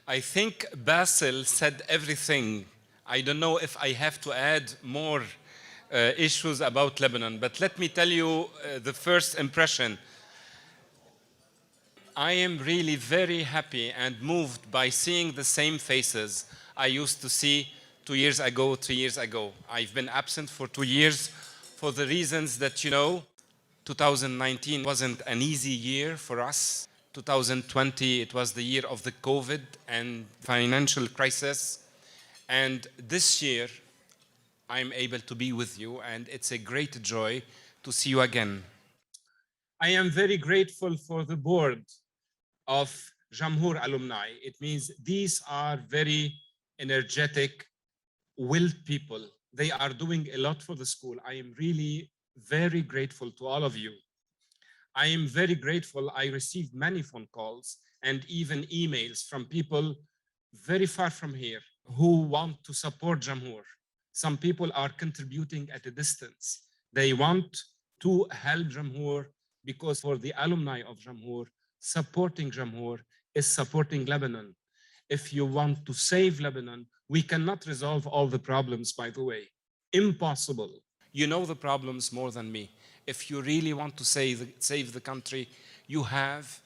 I think Basil said everything. I don't know if I have to add more issues about Lebanon, but let me tell you the first impression. I am really very happy and moved by seeing the same faces I used to see 2 years ago, 3 years ago. I've been absent for 2 years for the reasons that you know. 2019 wasn't an easy year for us. 2020, it was the year of the COVID and financial crisis. And this year, I'm able to be with you, and it's a great joy to see you again. I am very grateful for the board of Jamhour Alumni. It means these are very energetic, willed people. They are doing a lot for the school. I am really very grateful to all of you. I am very grateful. I received many phone calls and even emails from people very far from here who want to support Jamhour. Some people are contributing at a distance. They want to help Jamhour because for the alumni of Jamhour, supporting Jamhour is supporting Lebanon. If you want to save Lebanon, we cannot resolve all the problems, by the way. Impossible. You know the problems more than me. If you really want to save the country, you have,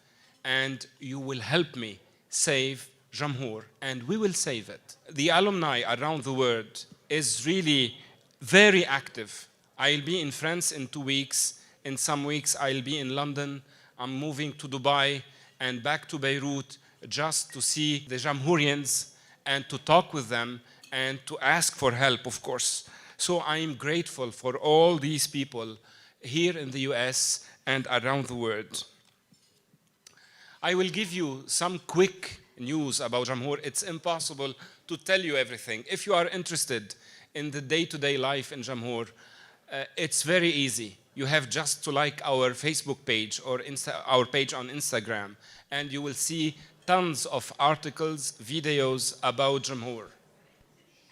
and you will help me save Jamhour, and we will save it. The alumni around the world is really very active. I'll be in France in 2 weeks. In some weeks, I'll be in London. I'm moving to Dubai and back to Beirut just to see the Jamhourians and to talk with them and to ask for help, of course. So I'm grateful for all these people here in the US and around the world. I will give you some quick news about Jamhour. It's impossible to tell you everything. If you are interested in the day-to-day life in Jamhour, it's very easy. You have just to like our Facebook page or our page on Instagram, and you will see tons of articles, videos about Jamhour.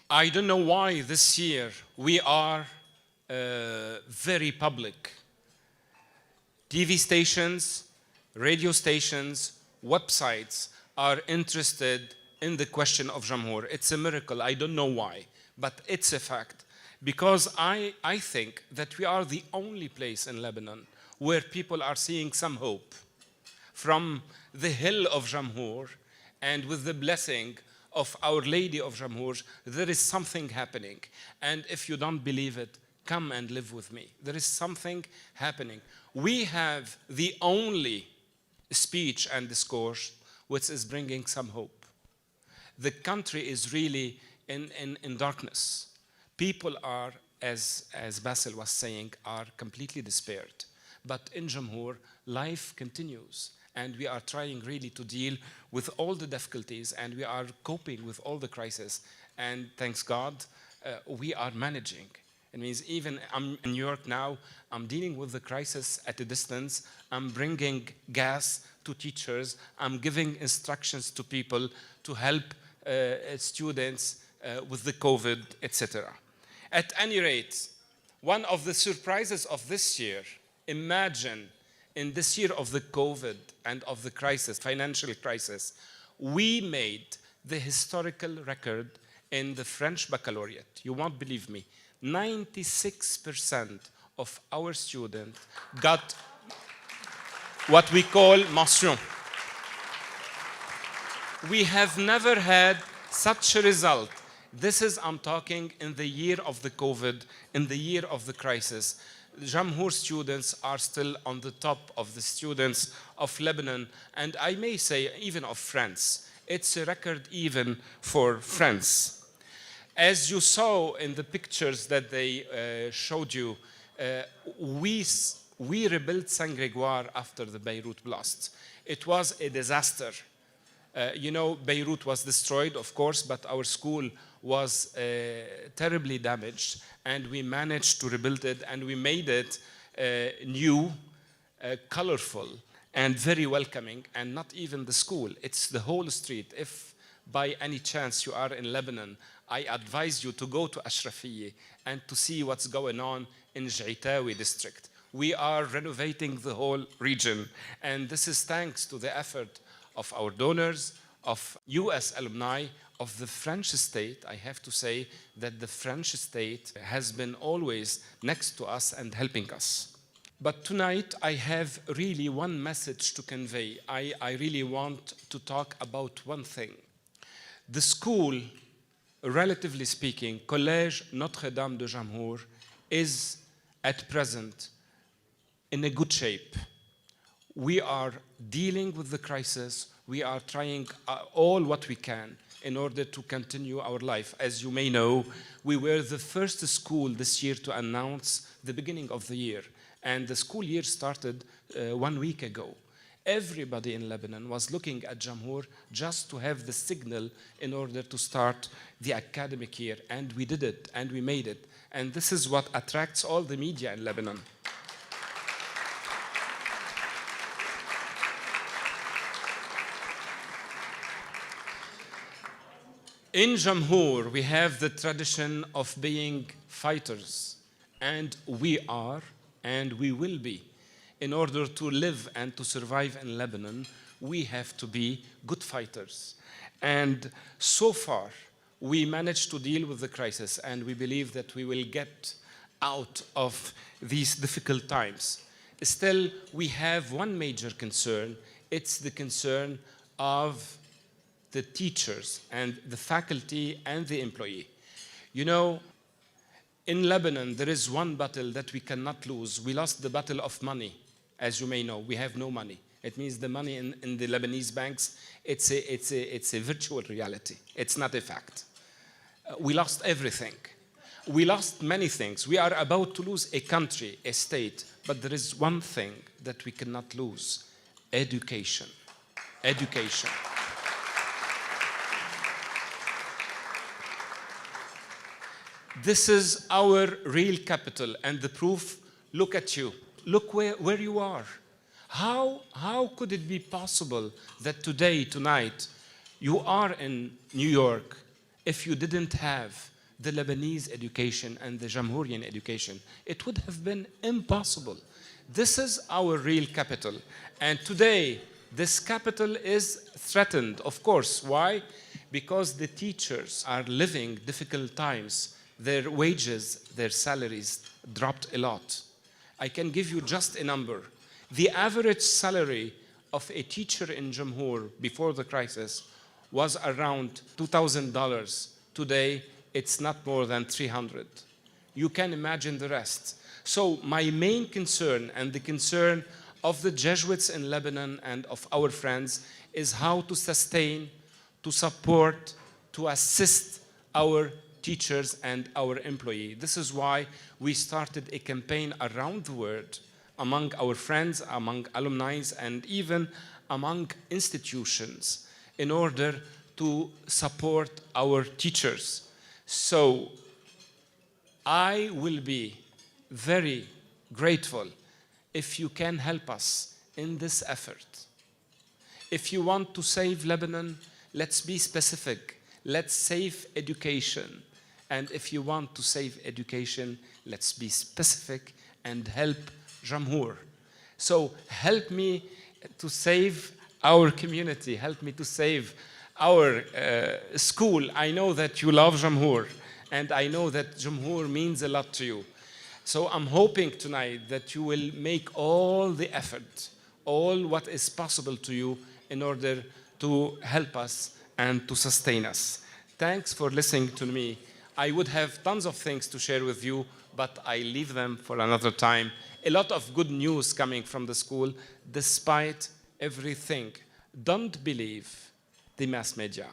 I don't know why this year we are very public. TV stations, radio stations, websites are interested in the question of Jamhour. It's a miracle. I don't know why, but it's a fact. Because I think that we are the only place in Lebanon where people are seeing some hope. From the hill of Jamhour, and with the blessing of Our Lady of Jamhour, there is something happening. And if you don't believe it, come and live with me. There is something happening. We have the only speech and discourse which is bringing some hope. The country is really in darkness. People are, as Basil was saying, are completely despaired. But in Jamhour, life continues. And we are trying really to deal with all the difficulties, and we are coping with all the crises. And thanks God, we are managing. It means even I'm in New York now, I'm dealing with the crisis at a distance. I'm bringing gas to teachers. I'm giving instructions to people to help students with the COVID, etc. At any rate, one of the surprises of this year, imagine in this year of the COVID and of the crisis, financial crisis, we made the historical record in the French baccalaureate. You won't believe me. 96% of our students got what we call mention. We have never had such a result. This is, I'm talking in the year of the COVID, in the year of the crisis. Jamhour students are still on the top of the students of Lebanon, and I may say even of France. It's a record even for France. As you saw in the pictures that they showed you, we rebuilt Saint-Grégoire after the Beirut blast. It was a disaster. You know, Beirut was destroyed, of course, but our school was terribly damaged, and we managed to rebuild it, and we made it new, colorful, and very welcoming. And not even the school, it's the whole street. If by any chance you are in Lebanon, I advise you to go to Ashrafiyeh and to see what's going on in Jaitawi district. We are renovating the whole region, and this is thanks to the effort of our donors, of US alumni of the French state. I have to say that the French state has been always next to us and helping us. But tonight I have really one message to convey. I really want to talk about one thing. The school, relatively speaking, Collège Notre-Dame de Jamhour, is at present in a good shape. We are dealing with the crisis. We are trying all what we can in order to continue our life. As you may know, we were the first school this year to announce the beginning of the year. And the school year started 1 week ago. Everybody in Lebanon was looking at Jamhour just to have the signal in order to start the academic year. And we did it, and we made it. And this is what attracts all the media in Lebanon. In Jamhour, we have the tradition of being fighters, and we are, and we will be. In order to live and to survive in Lebanon, we have to be good fighters. And so far, we managed to deal with the crisis, and we believe that we will get out of these difficult times. Still, we have one major concern. It's the concern of the teachers and the faculty and the employee. You know, in Lebanon, there is one battle that we cannot lose. We lost the battle of money. As you may know, we have no money. It means the money in the Lebanese banks, it's a virtual reality. It's not a fact. We lost everything. We lost many things. We are about to lose a country, a state, but there is one thing that we cannot lose: education. Education. This is our real capital, and the proof, look at you. Look where you are. How could it be possible that today, tonight, you are in New York if you didn't have the Lebanese education and the Jamhourian education? It would have been impossible. This is our real capital. And today, this capital is threatened, of course. Why? Because the teachers are living difficult times. Their wages, their salaries dropped a lot. I can give you just a number. The average salary of a teacher in Jamhour before the crisis was around $2,000. Today, it's not more than $300. You can imagine the rest. So my main concern, and the concern of the Jesuits in Lebanon and of our friends, is how to sustain, to support, to assist our teachers and our employees. This is why we started a campaign around the world among our friends, among alumni, and even among institutions in order to support our teachers. So I will be very grateful if you can help us in this effort. If you want to save Lebanon, let's be specific. Let's save education. And if you want to save education, let's be specific and help Jamhour. So help me to save our community. Help me to save our school. I know that you love Jamhour, and I know that Jamhour means a lot to you. So I'm hoping tonight that you will make all the effort, all what is possible to you in order to help us and to sustain us. Thanks for listening to me. I would have tons of things to share with you, but I leave them for another time. A lot of good news coming from the school, despite everything. Don't believe the mass media.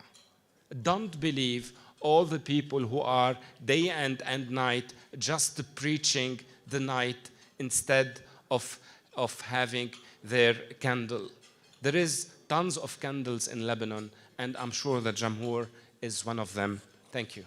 Don't believe all the people who are day and night just preaching the night instead of having their candle. There is tons of candles in Lebanon, and I'm sure that Jamhour is one of them. Thank you.